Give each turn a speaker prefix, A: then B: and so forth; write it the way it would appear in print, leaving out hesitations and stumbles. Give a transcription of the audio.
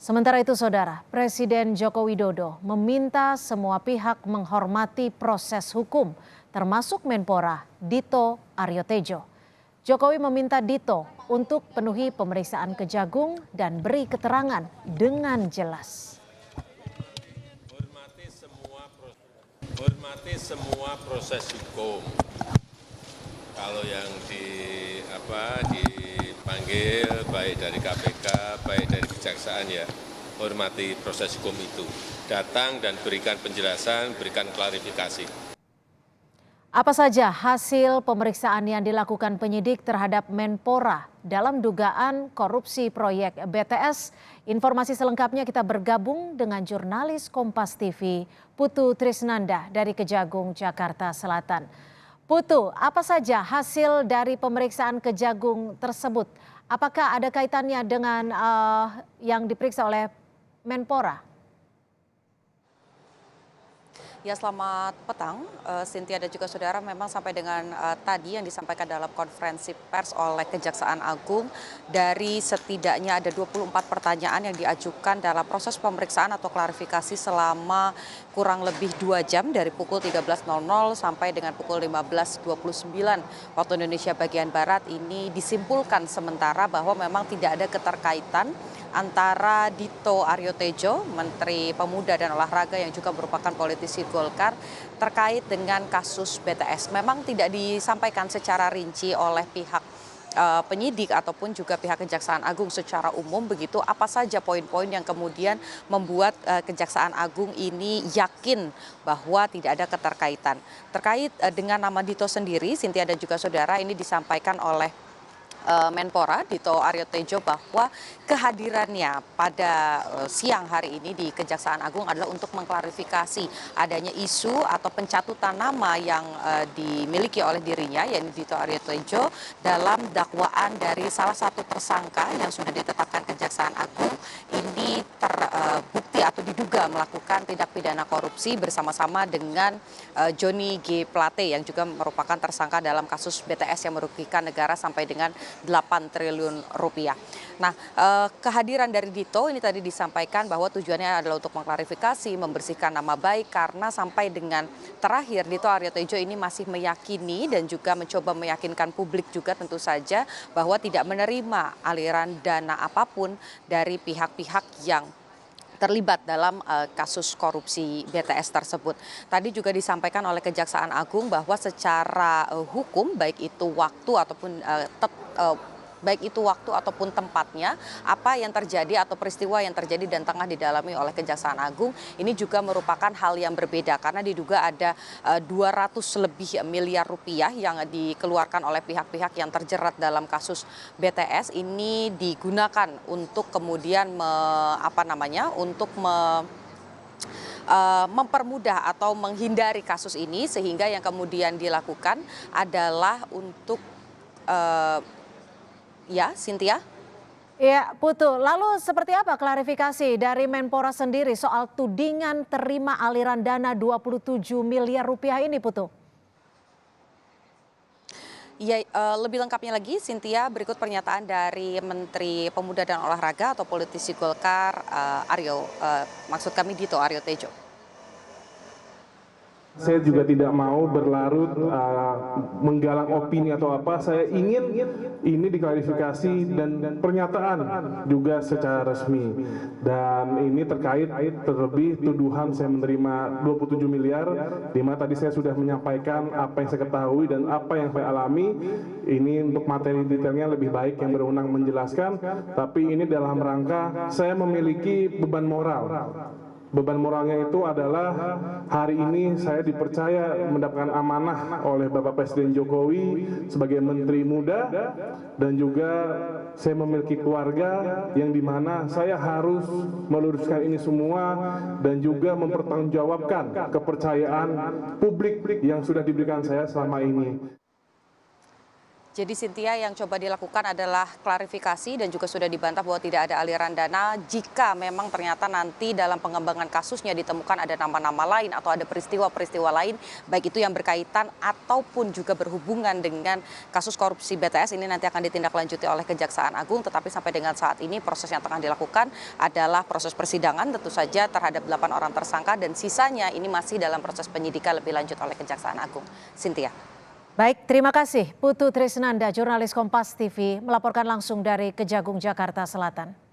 A: Sementara itu, Saudara, Presiden Joko Widodo meminta semua pihak menghormati proses hukum, termasuk Menpora Dito Aryo Tejo. Jokowi meminta Dito untuk penuhi pemeriksaan Kejagung dan beri keterangan dengan jelas.
B: Hormati semua proses hukum. Kalau yang dipanggil baik dari KPK, baik dari Kejaksaan, ya hormati proses hukum itu. Datang dan berikan penjelasan, berikan klarifikasi.
A: Apa saja hasil pemeriksaan yang dilakukan penyidik terhadap Menpora dalam dugaan korupsi proyek BTS? Informasi selengkapnya kita bergabung dengan jurnalis Kompas TV, Putu Trisnanda dari Kejagung, Jakarta Selatan. Putu, apa saja hasil dari pemeriksaan Kejagung tersebut? Apakah ada kaitannya dengan yang diperiksa oleh Menpora?
C: Ya, selamat petang, Cynthia dan juga saudara. Memang sampai dengan tadi yang disampaikan dalam konferensi pers oleh Kejaksaan Agung, dari setidaknya ada 24 pertanyaan yang diajukan dalam proses pemeriksaan atau klarifikasi selama kurang lebih 2 jam dari pukul 13.00 sampai dengan pukul 15.29 waktu Indonesia bagian Barat. Ini disimpulkan sementara bahwa memang tidak ada keterkaitan antara Dito Aryo Tejo, Menteri Pemuda dan Olahraga yang juga merupakan politisi Golkar, terkait dengan kasus BTS. Memang tidak disampaikan secara rinci oleh pihak penyidik ataupun juga pihak Kejaksaan Agung secara umum begitu, apa saja poin-poin yang kemudian membuat Kejaksaan Agung ini yakin bahwa tidak ada keterkaitan. Terkait dengan nama Dito sendiri, Cynthia dan juga saudara, ini disampaikan oleh Menpora Dito Aryo Tejo bahwa kehadirannya pada siang hari ini di Kejaksaan Agung adalah untuk mengklarifikasi adanya isu atau pencatutan nama yang dimiliki oleh dirinya, yaitu Dito Aryo Tejo, dalam dakwaan dari salah satu tersangka yang sudah ditetapkan Kejaksaan Agung ini terbukti atau diduga melakukan tindak pidana korupsi bersama-sama dengan Johnny G. Plate yang juga merupakan tersangka dalam kasus BTS yang merugikan negara sampai dengan 8 triliun rupiah. Nah, kehadiran dari Dito ini tadi disampaikan bahwa tujuannya adalah untuk mengklarifikasi, membersihkan nama baik, karena sampai dengan terakhir Dito Aryo Tejo ini masih meyakini dan juga mencoba meyakinkan publik juga tentu saja bahwa tidak menerima aliran dana apapun dari pihak-pihak yang terlibat dalam kasus korupsi BTS tersebut. Tadi juga disampaikan oleh Kejaksaan Agung bahwa secara hukum, baik itu waktu ataupun tempatnya, apa yang terjadi atau peristiwa yang terjadi dan tengah didalami oleh Kejaksaan Agung ini juga merupakan hal yang berbeda, karena diduga ada 200 lebih miliar rupiah yang dikeluarkan oleh pihak-pihak yang terjerat dalam kasus BTS ini digunakan untuk kemudian mempermudah atau menghindari kasus ini, sehingga yang kemudian dilakukan adalah untuk ya, Cynthia.
A: Ya, Putu. Lalu seperti apa klarifikasi dari Menpora sendiri soal tudingan terima aliran dana 27 miliar rupiah ini, Putu?
C: Ya, lebih lengkapnya lagi, Cynthia, berikut pernyataan dari Menteri Pemuda dan Olahraga atau politisi Golkar maksud kami Dito Aryo Tejo.
D: Saya juga tidak mau berlarut menggalang opini atau apa. Saya ingin ini diklarifikasi dan pernyataan juga secara resmi. Dan ini terkait terlebih tuduhan saya menerima 27 miliar, di mana tadi saya sudah menyampaikan apa yang saya ketahui dan apa yang saya alami. Ini untuk materi detailnya lebih baik yang berwenang menjelaskan, tapi ini dalam rangka saya memiliki beban moral. Beban moralnya itu adalah hari ini saya dipercaya mendapatkan amanah oleh Bapak Presiden Jokowi sebagai Menteri Muda, dan juga saya memiliki keluarga yang dimana saya harus meluruskan ini semua dan juga mempertanggungjawabkan kepercayaan publik yang sudah diberikan saya selama ini.
C: Jadi Cynthia, yang coba dilakukan adalah klarifikasi dan juga sudah dibantah bahwa tidak ada aliran dana jika memang ternyata nanti dalam pengembangan kasusnya ditemukan ada nama-nama lain atau ada peristiwa-peristiwa lain, baik itu yang berkaitan ataupun juga berhubungan dengan kasus korupsi BTS ini nanti akan ditindaklanjuti oleh Kejaksaan Agung. Tetapi sampai dengan saat ini proses yang tengah dilakukan adalah proses persidangan tentu saja terhadap 8 orang tersangka dan sisanya ini masih dalam proses penyidikan lebih lanjut oleh Kejaksaan Agung. Cynthia.
A: Baik, terima kasih Putu Trisnanda, jurnalis Kompas TV, melaporkan langsung dari Kejagung, Jakarta Selatan.